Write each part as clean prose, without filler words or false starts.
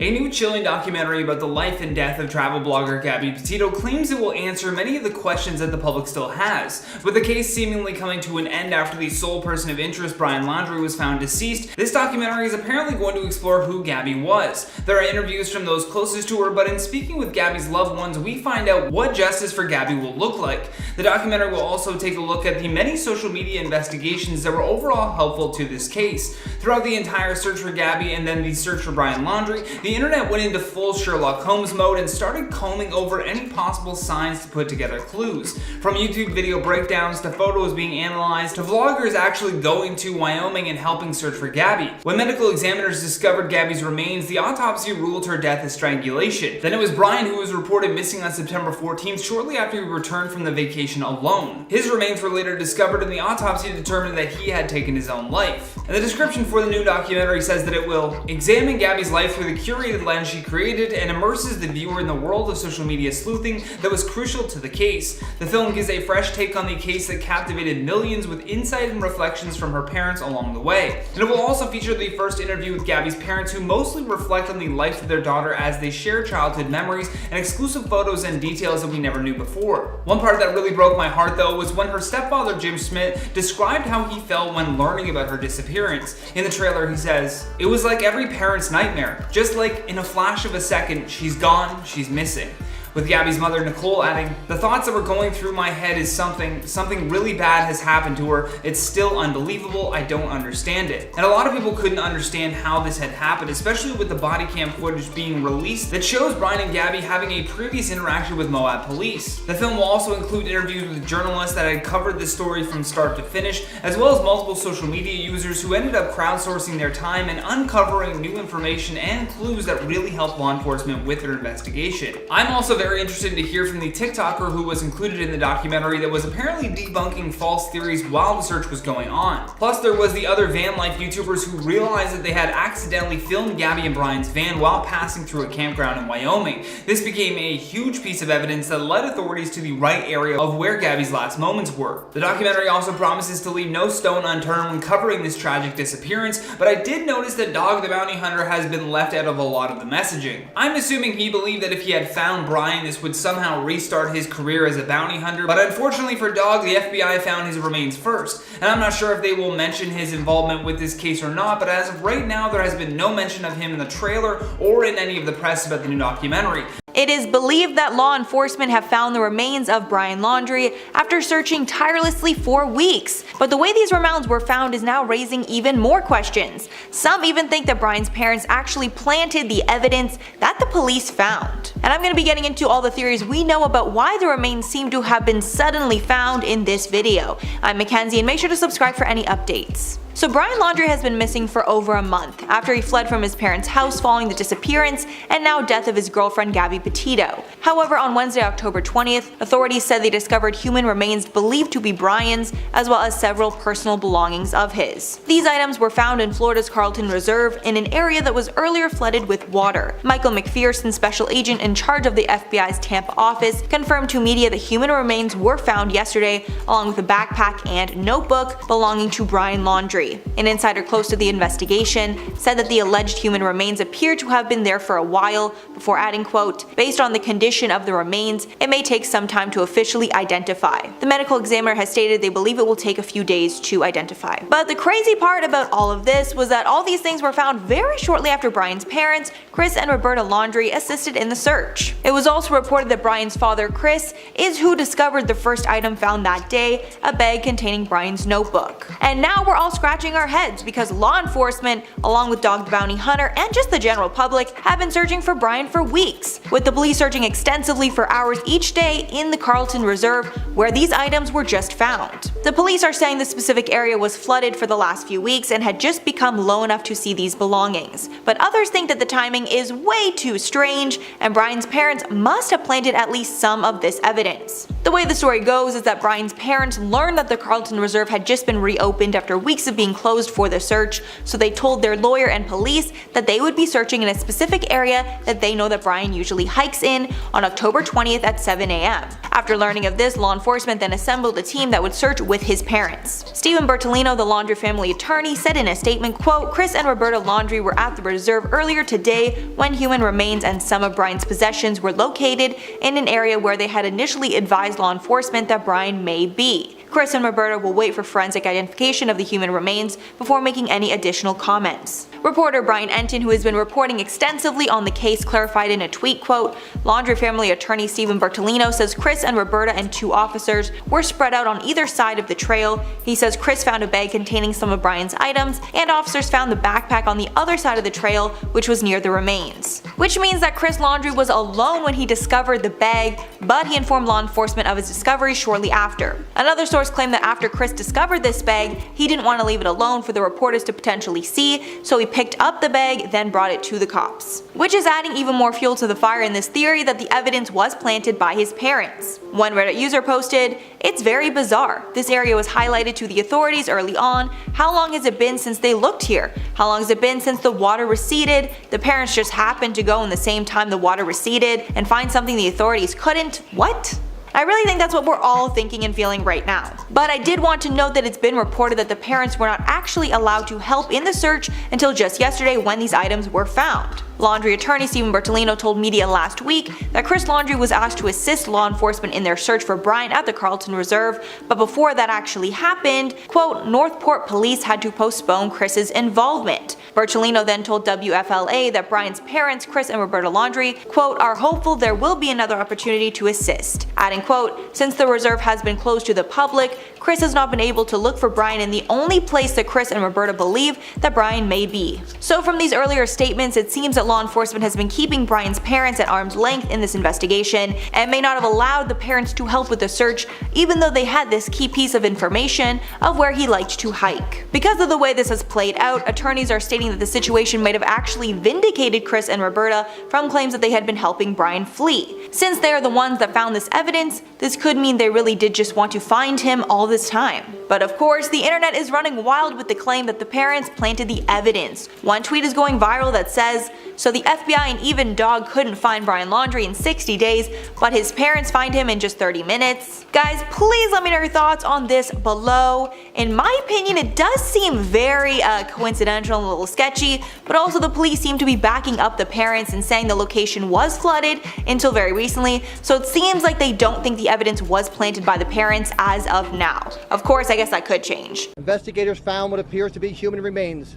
A new chilling documentary about the life and death of travel blogger Gabby Petito claims it will answer many of the questions that the public still has. With the case seemingly coming to an end after the sole person of interest, Brian Laundrie, was found deceased, this documentary is apparently going to explore who Gabby was. There are interviews from those closest to her, but in speaking with Gabby's loved ones, we find out what justice for Gabby will look like. The documentary will also take a look at the many social media investigations that were overall helpful to this case. Throughout the entire search for Gabby and then the search for Brian Laundrie, the internet went into full Sherlock Holmes mode and started combing over any possible signs to put together clues. From YouTube video breakdowns to photos being analyzed to vloggers actually going to Wyoming and helping search for Gabby. When medical examiners discovered Gabby's remains, the autopsy ruled her death as strangulation. Then it was Brian who was reported missing on September 14th, shortly after he returned from the vacation alone. His remains were later discovered and the autopsy determined that he had taken his own life. And the description for the new documentary says that it will examine Gabby's life through the curated lens she created and immerses the viewer in the world of social media sleuthing that was crucial to the case. The film gives a fresh take on the case that captivated millions with insight and reflections from her parents along the way. And it will also feature the first interview with Gabby's parents, who mostly reflect on the life of their daughter as they share childhood memories and exclusive photos and details that we never knew before. One part that really broke my heart though was when her stepfather Jim Schmidt described how he felt when learning about her disappearance. In the trailer he says, "It was like every parent's nightmare, just like in a flash of a second, she's gone, she's missing." With Gabby's mother Nicole adding, "The thoughts that were going through my head is something really bad has happened to her. It's still unbelievable. I don't understand it." And a lot of people couldn't understand how this had happened, especially with the body cam footage being released that shows Brian and Gabby having a previous interaction with Moab police. The film will also include interviews with journalists that had covered the story from start to finish, as well as multiple social media users who ended up crowdsourcing their time and uncovering new information and clues that really helped law enforcement with their investigation. I'm also very interested to hear from the TikToker who was included in the documentary that was apparently debunking false theories while the search was going on. Plus, there was the other van life YouTubers who realized that they had accidentally filmed Gabby and Brian's van while passing through a campground in Wyoming. This became a huge piece of evidence that led authorities to the right area of where Gabby's last moments were. The documentary also promises to leave no stone unturned when covering this tragic disappearance, but I did notice that Dog the Bounty Hunter has been left out of a lot of the messaging. I'm assuming he believed that if he had found Brian, this would somehow restart his career as a bounty hunter, but unfortunately for Dog, the FBI found his remains first. And I'm not sure if they will mention his involvement with this case or not, but as of right now, there has been no mention of him in the trailer or in any of the press about the new documentary. It is believed that law enforcement have found the remains of Brian Laundrie after searching tirelessly for weeks. But the way these remains were found is now raising even more questions. Some even think that Brian's parents actually planted the evidence that the police found. And I'm going to be getting into all the theories we know about why the remains seem to have been suddenly found in this video. I'm Mackenzie, and make sure to subscribe for any updates. So Brian Laundrie has been missing for over a month after he fled from his parents' house following the disappearance and now death of his girlfriend Gabby Petito. However, on Wednesday, October 20th, authorities said they discovered human remains believed to be Brian's, as well as several personal belongings of his. These items were found in Florida's Carlton Reserve in an area that was earlier flooded with water. Michael McPherson, special agent in charge of the FBI's Tampa office, confirmed to media that human remains were found yesterday, along with a backpack and notebook belonging to Brian Laundrie. An insider close to the investigation said that the alleged human remains appear to have been there for a while, before adding, quote, "Based on the condition of the remains, it may take some time to officially identify." The medical examiner has stated they believe it will take a few days to identify. But the crazy part about all of this was that all these things were found very shortly after Brian's parents, Chris and Roberta Laundrie, assisted in the search. It was also reported that Brian's father, Chris, is who discovered the first item found that day, a bag containing Brian's notebook. And now we're all scratching our heads because law enforcement, along with Dog the Bounty Hunter and just the general public, have been searching for Brian for weeks, with the police searching extensively for hours each day in the Carlton Reserve where these items were just found. The police are saying the specific area was flooded for the last few weeks and had just become low enough to see these belongings. But others think that the timing is way too strange and Brian's parents must have planted at least some of this evidence. The way the story goes is that Brian's parents learned that the Carlton Reserve had just been reopened after weeks of being closed for the search, so they told their lawyer and police that they would be searching in a specific area that they know that Brian usually hikes in on October 20th at 7 a.m. After learning of this, law enforcement then assembled a team that would search with his parents. Stephen Bertolino, the Laundrie family attorney, said in a statement, quote, "Chris and Roberta Laundrie were at the reserve earlier today when human remains and some of Brian's possessions were located in an area where they had initially advised law enforcement that Brian may be. Chris and Roberta will wait for forensic identification of the human remains before making any additional comments." Reporter Brian Enton, who has been reporting extensively on the case, clarified in a tweet, quote, "Laundrie family attorney Stephen Bertolino says Chris and Roberta and two officers were spread out on either side of the trail. He says Chris found a bag containing some of Brian's items, and officers found the backpack on the other side of the trail, which was near the remains." Which means that Chris Laundrie was alone when he discovered the bag, but he informed law enforcement of his discovery shortly after. Another source claimed that after Chris discovered this bag, he didn't want to leave it alone for the reporters to potentially see, so he picked up the bag, then brought it to the cops. Which is adding even more fuel to the fire in this theory that the evidence was planted by his parents. One Reddit user posted, "It's very bizarre. This area was highlighted to the authorities early on. How long has it been since they looked here? How long has it been since the water receded? The parents just happened to go in the same time the water receded and find something the authorities couldn't? What?" I really think that's what we're all thinking and feeling right now. But I did want to note that it's been reported that the parents were not actually allowed to help in the search until just yesterday when these items were found. Laundrie attorney Stephen Bertolino told media last week that Chris Laundrie was asked to assist law enforcement in their search for Brian at the Carlton Reserve, but before that actually happened, quote, "Northport police had to postpone Chris's involvement." Bertolino then told WFLA that Brian's parents, Chris and Roberta Laundrie, quote, "are hopeful there will be another opportunity to assist," adding, quote, "Since the reserve has been closed to the public, Chris has not been able to look for Brian in the only place that Chris and Roberta believe that Brian may be." So from these earlier statements, it seems that law enforcement has been keeping Brian's parents at arm's length in this investigation and may not have allowed the parents to help with the search even though they had this key piece of information of where he liked to hike. Because of the way this has played out, attorneys are stating that the situation might have actually vindicated Chris and Roberta from claims that they had been helping Brian flee. Since they are the ones that found this evidence, this could mean they really did just want to find him all this time. But of course, the internet is running wild with the claim that the parents planted the evidence. One tweet is going viral that says, "So the FBI and even Dog couldn't find Brian Laundrie in 60 days, but his parents find him in just 30 minutes. Guys, please let me know your thoughts on this below. In my opinion, it does seem very coincidental and a little sketchy, but also the police seem to be backing up the parents and saying the location was flooded until very recently, so it seems like they don't think the evidence was planted by the parents as of now. Of course, I guess that could change. Investigators found what appears to be human remains,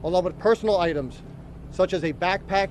along with personal items, such as a backpack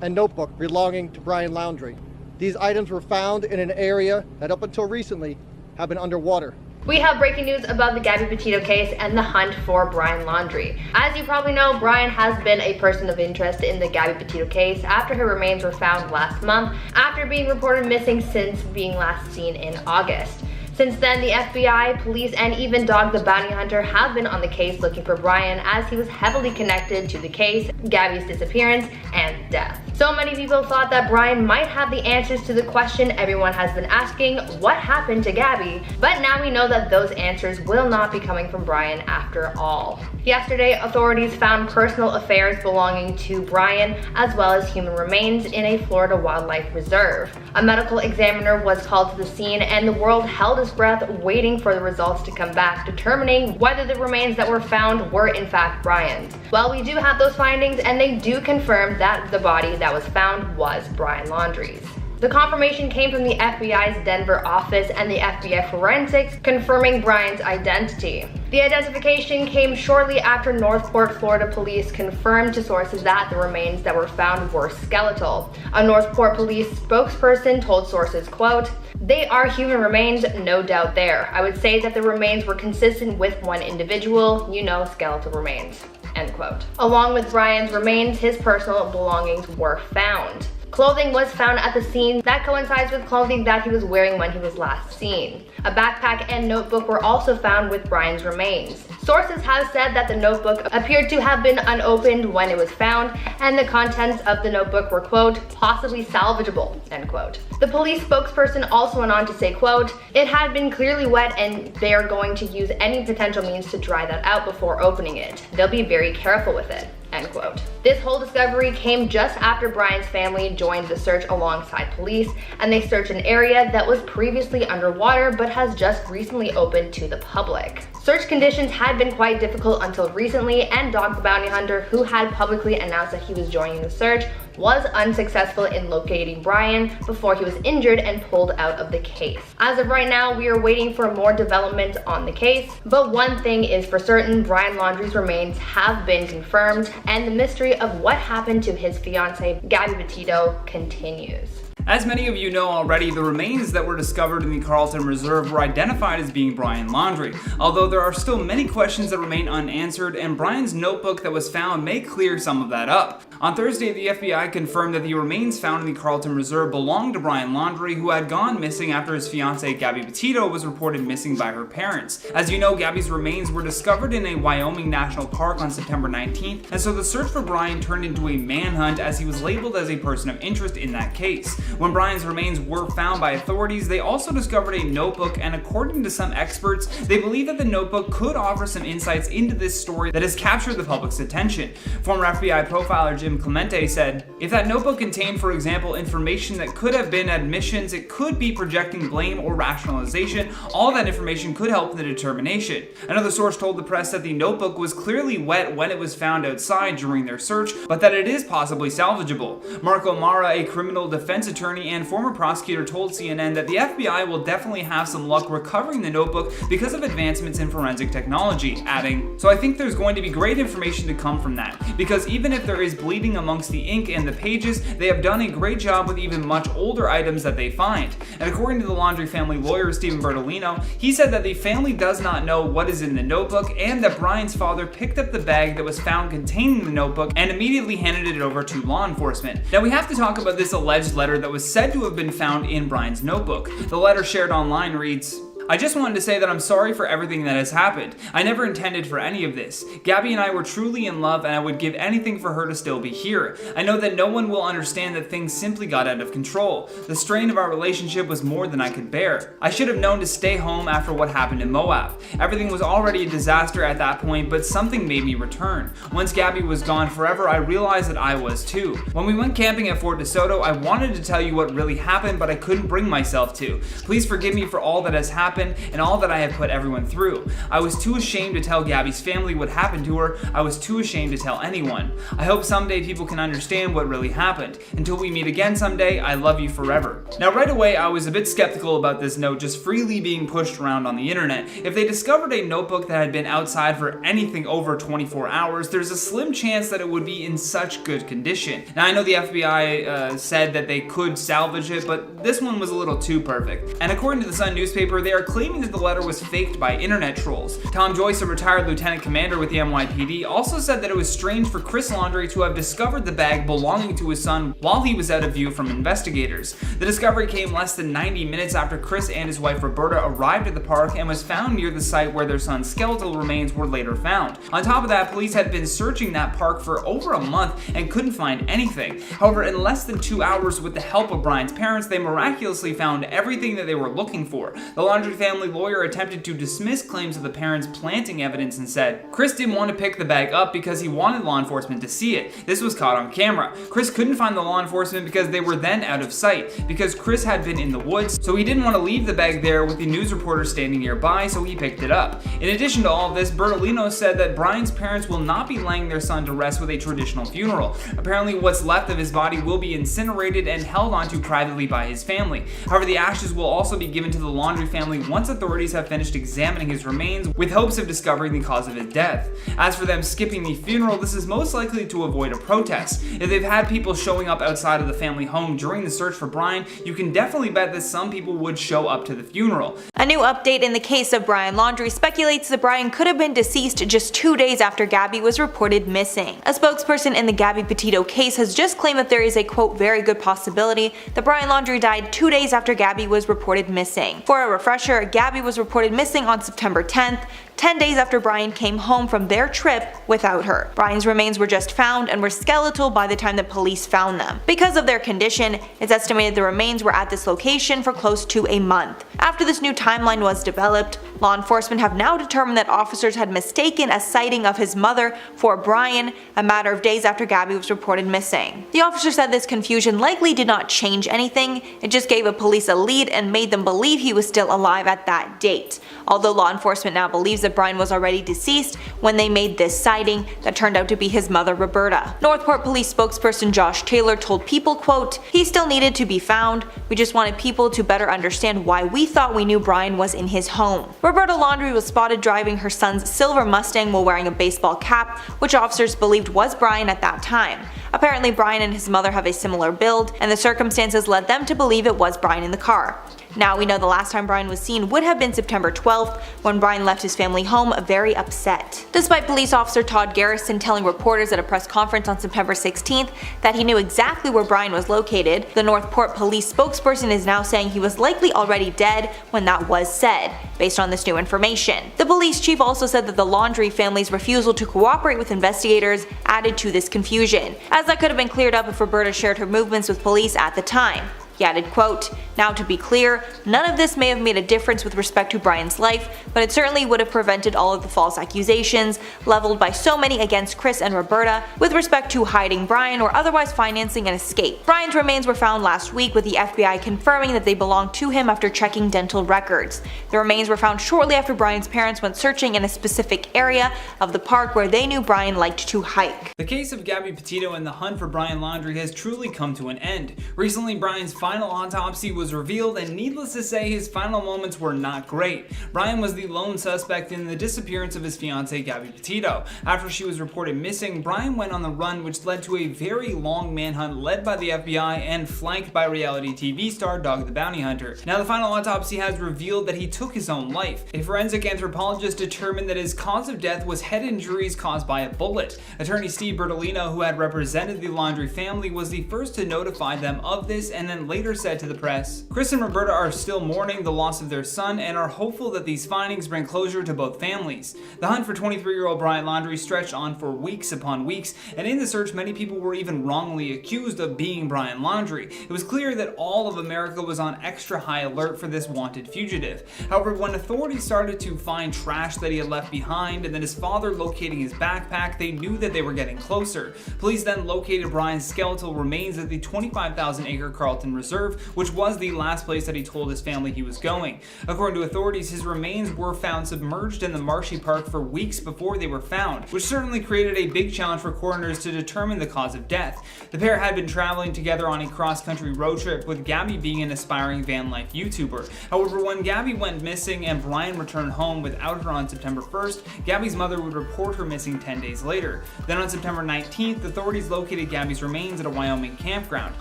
and notebook belonging to Brian Laundrie. These items were found in an area that up until recently had been underwater. We have breaking news about the Gabby Petito case and the hunt for Brian Laundrie. As you probably know, Brian has been a person of interest in the Gabby Petito case after her remains were found last month, after being reported missing since being last seen in August. Since then, the FBI, police, and even Dog the Bounty Hunter have been on the case looking for Brian, as he was heavily connected to the case, Gabby's disappearance, and death. So many people thought that Brian might have the answers to the question everyone has been asking, what happened to Gabby? But now we know that those answers will not be coming from Brian after all. Yesterday, authorities found personal affairs belonging to Brian, as well as human remains in a Florida wildlife reserve. A medical examiner was called to the scene, and the world held its breath waiting for the results to come back, determining whether the remains that were found were in fact Brian's. Well, we do have those findings, and they do confirm that the body that was found was Brian Laundrie's. The confirmation came from the FBI's Denver office and the FBI forensics, confirming Brian's identity. The identification came shortly after Northport, Florida police confirmed to sources that the remains that were found were skeletal. A Northport police spokesperson told sources, quote, "They are human remains, no doubt there. I would say that the remains were consistent with one individual, skeletal remains." End quote. Along with Brian's remains, his personal belongings were found. Clothing was found at the scene that coincides with clothing that he was wearing when he was last seen. A backpack and notebook were also found with Brian's remains. Sources have said that the notebook appeared to have been unopened when it was found, and the contents of the notebook were, quote, possibly salvageable, end quote. The police spokesperson also went on to say, quote, it had been clearly wet and they are going to use any potential means to dry that out before opening it. They'll be very careful with it, end quote. This whole discovery came just after Brian's family joined the search alongside police, and they searched an area that was previously underwater but has just recently opened to the public. Search conditions had been quite difficult until recently, and Dog the Bounty Hunter, who had publicly announced that he was joining the search, was unsuccessful in locating Brian before he was injured and pulled out of the case. As of right now, we are waiting for more development on the case, but one thing is for certain, Brian Laundrie's remains have been confirmed, and the mystery of what happened to his fiancée, Gabby Petito, continues. As many of you know already, the remains that were discovered in the Carlton Reserve were identified as being Brian Laundrie, although there are still many questions that remain unanswered, and Brian's notebook that was found may clear some of that up. On Thursday, the FBI confirmed that the remains found in the Carlton Reserve belonged to Brian Laundrie, who had gone missing after his fiancée Gabby Petito was reported missing by her parents. As you know, Gabby's remains were discovered in a Wyoming National Park on September 19th, and so the search for Brian turned into a manhunt as he was labeled as a person of interest in that case. When Brian's remains were found by authorities, they also discovered a notebook, and according to some experts, they believe that the notebook could offer some insights into this story that has captured the public's attention. Former FBI profiler Jim Clemente said, if that notebook contained, for example, information that could have been admissions, it could be projecting blame or rationalization. All that information could help in the determination. Another source told the press that the notebook was clearly wet when it was found outside during their search, but that it is possibly salvageable. Mark O'Mara, a criminal defense attorney and former prosecutor, told CNN that the FBI will definitely have some luck recovering the notebook because of advancements in forensic technology, adding, so I think there's going to be great information to come from that, because even if there is bleeding amongst the ink and the pages, they have done a great job with even much older items that they find. And according to the Laundrie family lawyer Stephen Bertolino, he said that the family does not know what is in the notebook, and that Brian's father picked up the bag that was found containing the notebook and immediately handed it over to law enforcement. Now we have to talk about this alleged letter that was said to have been found in Brian's notebook. The letter shared online reads, I just wanted to say that I'm sorry for everything that has happened. I never intended for any of this. Gabby and I were truly in love, and I would give anything for her to still be here. I know that no one will understand that things simply got out of control. The strain of our relationship was more than I could bear. I should have known to stay home after what happened in Moab. Everything was already a disaster at that point, but something made me return. Once Gabby was gone forever, I realized that I was too. When we went camping at Fort DeSoto, I wanted to tell you what really happened, but I couldn't bring myself to. Please forgive me for all that has happened and all that I have put everyone through. I was too ashamed to tell Gabby's family what happened to her. I was too ashamed to tell anyone. I hope someday people can understand what really happened. Until we meet again someday, I love you forever. Now right away, I was a bit skeptical about this note just freely being pushed around on the internet. If they discovered a notebook that had been outside for anything over 24 hours, there's a slim chance that it would be in such good condition. Now I know the FBI said that they could salvage it, but this one was a little too perfect. And according to the Sun newspaper, they are claiming that the letter was faked by internet trolls. Tom Joyce, a retired lieutenant commander with the NYPD, also said that it was strange for Chris Laundrie to have discovered the bag belonging to his son while he was out of view from investigators. The discovery came less than 90 minutes after Chris and his wife Roberta arrived at the park and was found near the site where their son's skeletal remains were later found. On top of that, police had been searching that park for over a month and couldn't find anything. However, in less than 2 hours, with the help of Brian's parents, they miraculously found everything that they were looking for. The Laundrie family lawyer attempted to dismiss claims of the parents planting evidence and said, Chris didn't want to pick the bag up because he wanted law enforcement to see it. This was caught on camera. Chris couldn't find the law enforcement because they were then out of sight, because Chris had been in the woods, so he didn't want to leave the bag there with the news reporter standing nearby, so he picked it up. In addition to all of this, Bertolino said that Brian's parents will not be laying their son to rest with a traditional funeral. Apparently, what's left of his body will be incinerated and held onto privately by his family. However, the ashes will also be given to the Laundrie family missing once authorities have finished examining his remains with hopes of discovering the cause of his death. As for them skipping the funeral, this is most likely to avoid a protest. If they've had people showing up outside of the family home during the search for Brian, you can definitely bet that some people would show up to the funeral. A new update in the case of Brian Laundrie speculates that Brian could have been deceased just 2 days after Gabby was reported missing. A spokesperson in the Gabby Petito case has just claimed that there is a quote very good possibility that Brian Laundrie died 2 days after Gabby was reported missing. For a refresher, Gabby was reported missing on September 10th, 10 days after Brian came home from their trip without her. Brian's remains were just found and were skeletal by the time that police found them. Because of their condition, it's estimated the remains were at this location for close to a month. After this new timeline was developed, law enforcement have now determined that officers had mistaken a sighting of his mother for Brian a matter of days after Gabby was reported missing. The officer said this confusion likely did not change anything, it just gave police a lead and made them believe he was still alive at that date. Although law enforcement now believes that Brian was already deceased when they made this sighting that turned out to be his mother Roberta. Northport Police spokesperson Josh Taylor told People, quote, "He still needed to be found. We just wanted people to better understand why we thought we knew Brian was in his home." Roberta Laundrie was spotted driving her son's silver Mustang while wearing a baseball cap, which officers believed was Brian at that time. Apparently Brian and his mother have a similar build, and the circumstances led them to believe it was Brian in the car. Now we know the last time Brian was seen would have been September 12th, when Brian left his family home very upset. Despite police officer Todd Garrison telling reporters at a press conference on September 16th that he knew exactly where Brian was located, the Northport police spokesperson is now saying he was likely already dead when that was said, based on this new information. The police chief also said that the Laundrie family's refusal to cooperate with investigators added to this confusion, as that could have been cleared up if Roberta shared her movements with police at the time. He added, quote, "Now to be clear, none of this may have made a difference with respect to Brian's life, but it certainly would have prevented all of the false accusations leveled by so many against Chris and Roberta with respect to hiding Brian or otherwise financing an escape." Brian's remains were found last week, with the FBI confirming that they belonged to him after checking dental records. The remains were found shortly after Brian's parents went searching in a specific area of the park where they knew Brian liked to hike. The case of Gabby Petito and the hunt for Brian Laundrie has truly come to an end. Recently, Brian's final autopsy was revealed, and needless to say, his final moments were not great. Brian was the lone suspect in the disappearance of his fiancée Gabby Petito. After she was reported missing, Brian went on the run, which led to a very long manhunt led by the FBI and flanked by reality TV star Dog the Bounty Hunter. Now, the final autopsy has revealed that he took his own life. A forensic anthropologist determined that his cause of death was head injuries caused by a bullet. Attorney Steve Bertolino, who had represented the Laundrie family, was the first to notify them of this, and then later said to the press, "Chris and Roberta are still mourning the loss of their son and are hopeful that these findings bring closure to both families." The hunt for 23-year-old Brian Laundrie stretched on for weeks upon weeks, and in the search many people were even wrongly accused of being Brian Laundrie. It was clear that all of America was on extra high alert for this wanted fugitive. However, when authorities started to find trash that he had left behind and then his father locating his backpack, they knew that they were getting closer. Police then located Brian's skeletal remains at the 25,000-acre Carlton Reserve, which was the last place that he told his family he was going. According to authorities, his remains were found submerged in the marshy park for weeks before they were found, which certainly created a big challenge for coroners to determine the cause of death. The pair had been traveling together on a cross-country road trip, with Gabby being an aspiring van life YouTuber. However, when Gabby went missing and Brian returned home without her on September 1st, Gabby's mother would report her missing 10 days later. Then on September 19th, authorities located Gabby's remains at a Wyoming campground.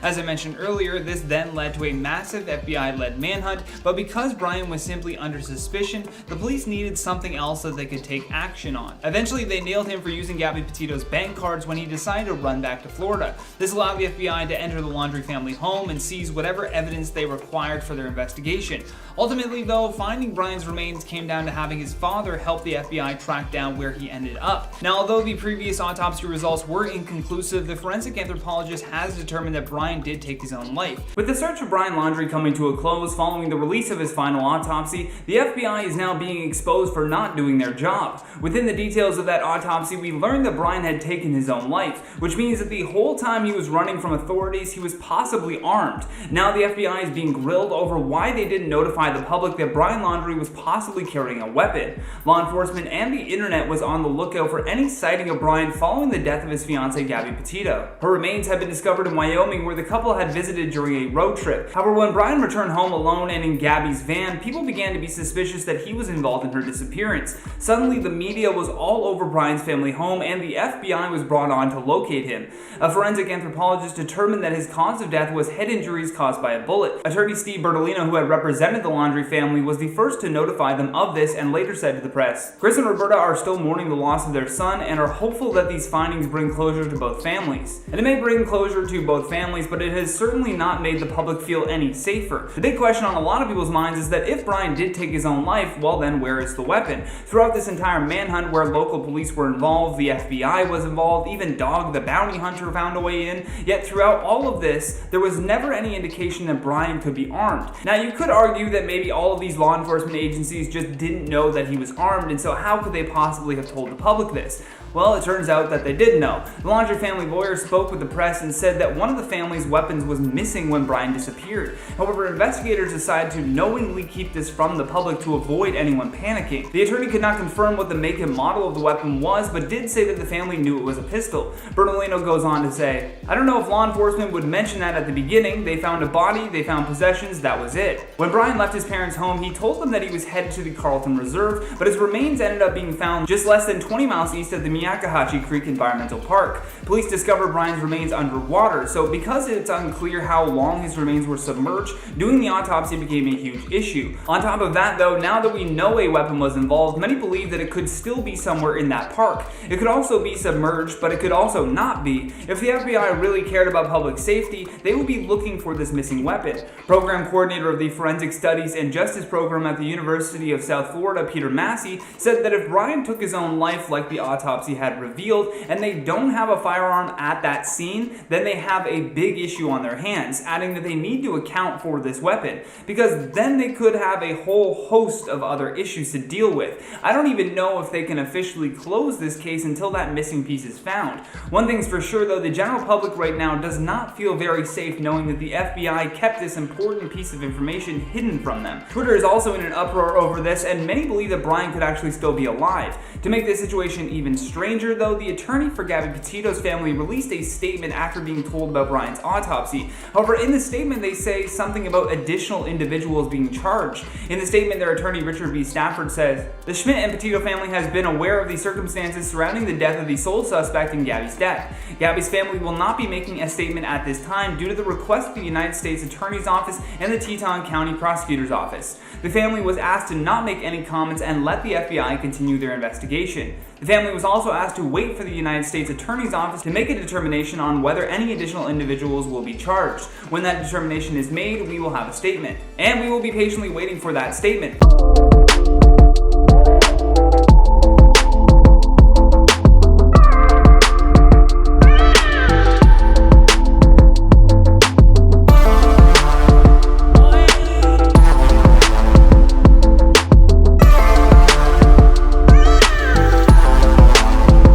As I mentioned earlier, this then led to a massive FBI-led manhunt, but because Brian was simply under suspicion, the police needed something else that they could take action on. Eventually, they nailed him for using Gabby Petito's bank cards when he decided to run back to Florida. This allowed the FBI to enter the Laundrie family home and seize whatever evidence they required for their investigation. Ultimately, though, finding Brian's remains came down to having his father help the FBI track down where he ended up. Now, although the previous autopsy results were inconclusive, the forensic anthropologist has determined that Brian did take his own life. With the search for Brian Laundrie coming to a close following the release of his final autopsy, the FBI is now being exposed for not doing their job. Within the details of that autopsy, we learned that Brian had taken his own life, which means that the whole time he was running from authorities, he was possibly armed. Now the FBI is being grilled over why they didn't notify the public that Brian Laundrie was possibly carrying a weapon. Law enforcement and the internet was on the lookout for any sighting of Brian following the death of his fiancée Gabby Petito. Her remains had been discovered in Wyoming, where the couple had visited during during a road trip. However, when Brian returned home alone and in Gabby's van, people began to be suspicious that he was involved in her disappearance. Suddenly, the media was all over Brian's family home and the FBI was brought on to locate him. A forensic anthropologist determined that his cause of death was head injuries caused by a bullet. Attorney Steve Bertolino, who had represented the Laundrie family, was the first to notify them of this and later said to the press, "Chris and Roberta are still mourning the loss of their son and are hopeful that these findings bring closure to both families." And it may bring closure to both families, but it has certainly not made the public feel any safer. The big question on a lot of people's minds is that if Brian did take his own life, well then where is the weapon? Throughout this entire manhunt where local police were involved, the FBI was involved, even Dog the bounty hunter found a way in, yet throughout all of this, there was never any indication that Brian could be armed. Now you could argue that maybe all of these law enforcement agencies just didn't know that he was armed, and so how could they possibly have told the public this? Well, it turns out that they did know. The Laundrie family lawyer spoke with the press and said that one of the family's weapons was missing when Brian disappeared. However, investigators decided to knowingly keep this from the public to avoid anyone panicking. The attorney could not confirm what the make and model of the weapon was, but did say that the family knew it was a pistol. Bertolino goes on to say, "I don't know if law enforcement would mention that at the beginning. They found a body, they found possessions, that was it." When Brian left his parents' home, he told them that he was headed to the Carlton Reserve, but his remains ended up being found just less than 20 miles east of the Yakahachie Creek Environmental Park. Police discovered Brian's remains underwater, so because it's unclear how long his remains were submerged, doing the autopsy became a huge issue. On top of that though, now that we know a weapon was involved, many believe that it could still be somewhere in that park. It could also be submerged, but it could also not be. If the FBI really cared about public safety, they would be looking for this missing weapon. Program coordinator of the Forensic Studies and Justice Program at the University of South Florida, Peter Massey, said that if Brian took his own life like the autopsy had revealed, and they don't have a firearm at that scene, then they have a big issue on their hands, adding that they need to account for this weapon, because then they could have a whole host of other issues to deal with. I don't even know if they can officially close this case until that missing piece is found. One thing's for sure though, the general public right now does not feel very safe knowing that the FBI kept this important piece of information hidden from them. Twitter is also in an uproar over this, and many believe that Brian could actually still be alive. To make this situation even stranger though, the attorney for Gabby Petito's family released a statement after being told about Brian's autopsy. However, in the statement they say something about additional individuals being charged. In the statement, their attorney Richard B. Stafford says, "The Schmidt and Petito family has been aware of the circumstances surrounding the death of the sole suspect in Gabby's death. Gabby's family will not be making a statement at this time due to the request of the United States Attorney's Office and the Teton County Prosecutor's Office. The family was asked to not make any comments and let the FBI continue their investigation. The family was also asked to wait for the United States Attorney's Office to make a determination on whether any additional individuals will be charged. When that determination is made, we will have a statement. And we will be patiently waiting for that statement."